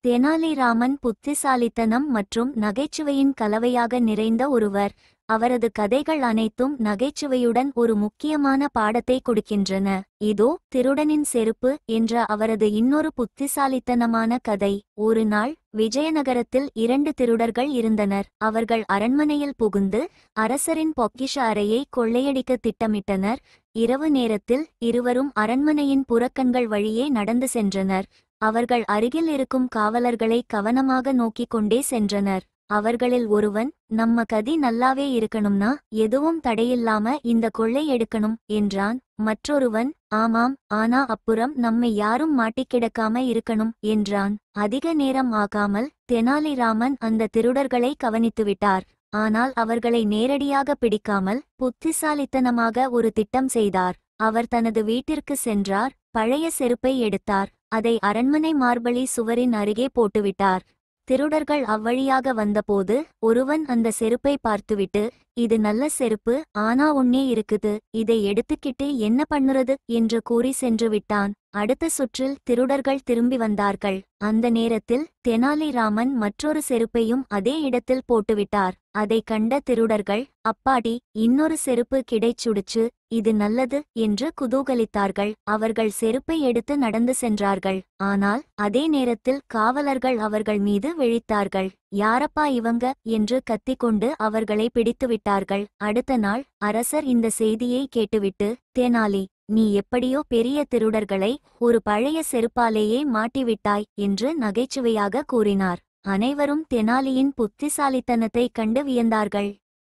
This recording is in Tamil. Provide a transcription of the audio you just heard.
தெனாலிராமன் புத்திசாலித்தனம் மற்றும் நகைச்சுவையின் கலவையாக நிறைந்த ஒருவர். அவரது கதைகள் அனைத்தும் நகைச்சுவையுடன் ஒரு முக்கியமான பாடத்தை கொடுக்கின்றன. இதோ திருடனின் செருப்பு என்ற அவரது இன்னொரு புத்திசாலித்தனமான கதை. ஒரு நாள் விஜயநகரத்தில் 2 திருடர்கள் இருந்தனர். அவர்கள் அரண்மனையில் புகுந்து அரசரின் பொக்கிஷ அறையை கொள்ளையடிக்க திட்டமிட்டனர். இரவு நேரத்தில் இருவரும் அரண்மனையின் புறக்கண்கள் வழியே நடந்து சென்றனர். அவர்கள் அருகில் இருக்கும் காவலர்களை கவனமாக நோக்கிக் கொண்டே சென்றனர். அவர்களில் ஒருவன், நம்ம கதி நல்லாவே இருக்கணும்னா எதுவும் தடையில்லாம இந்த கொள்ளை எடுக்கணும் என்றான். மற்றொருவன், ஆமாம், ஆனா அப்புறம் நம்மை யாரும் மாட்டிக்கிடக்காம இருக்கணும் என்றான். அதிக நேரம் ஆகாமல் தெனாலிராமன் அந்த திருடர்களை கவனித்துவிட்டார். ஆனால் அவர்களை நேரடியாக பிடிக்காமல் புத்திசாலித்தனமாக ஒரு திட்டம் செய்தார். அவர் தனது வீட்டிற்கு சென்றார். பழைய செருப்பை எடுத்தார். அதை அரண்மனை மார்பளி சுவரின் அருகே போட்டுவிட்டார். திருடர்கள் அவ்வழியாக வந்தபோது ஒருவன் அந்த செருப்பை பார்த்துவிட்டு, இது நல்ல செருப்பு, ஆனா ஒன்னே இருக்குது, இதை எடுத்துக்கிட்டு என்ன பண்ணுறது என்று கூறி சென்று விட்டான். அடுத்த சுற்றில் திருடர்கள் திரும்பி வந்தார்கள். அந்த நேரத்தில் தெனாலிராமன் மற்றொரு செருப்பையும் அதே இடத்தில் போட்டுவிட்டார். அதை கண்ட திருடர்கள், அப்பாடி, இன்னொரு செருப்பு கிடைச்சுடுச்சு, இது நல்லது என்று குதூகலித்தார்கள். அவர்கள் செருப்பை எடுத்து நடந்து சென்றார்கள். ஆனால் அதே நேரத்தில் காவலர்கள் அவர்கள் மீது விழித்தார்கள். யாரப்பா இவங்க என்று கத்திக்கொண்டு அவர்களை பிடித்துவிட்டார்கள். அடுத்த நாள் அரசர் இந்த செய்தியை கேட்டுவிட்டு, தெனாலி, நீ எப்படியோ பெரிய திருடர்களை ஒரு பழைய செருப்பாலேயே மாட்டிவிட்டாய் என்று நகைச்சுவையாக கூறினார். அனைவரும் தெனாலியின் புத்திசாலித்தனத்தைக் கண்டு வியந்தார்கள்.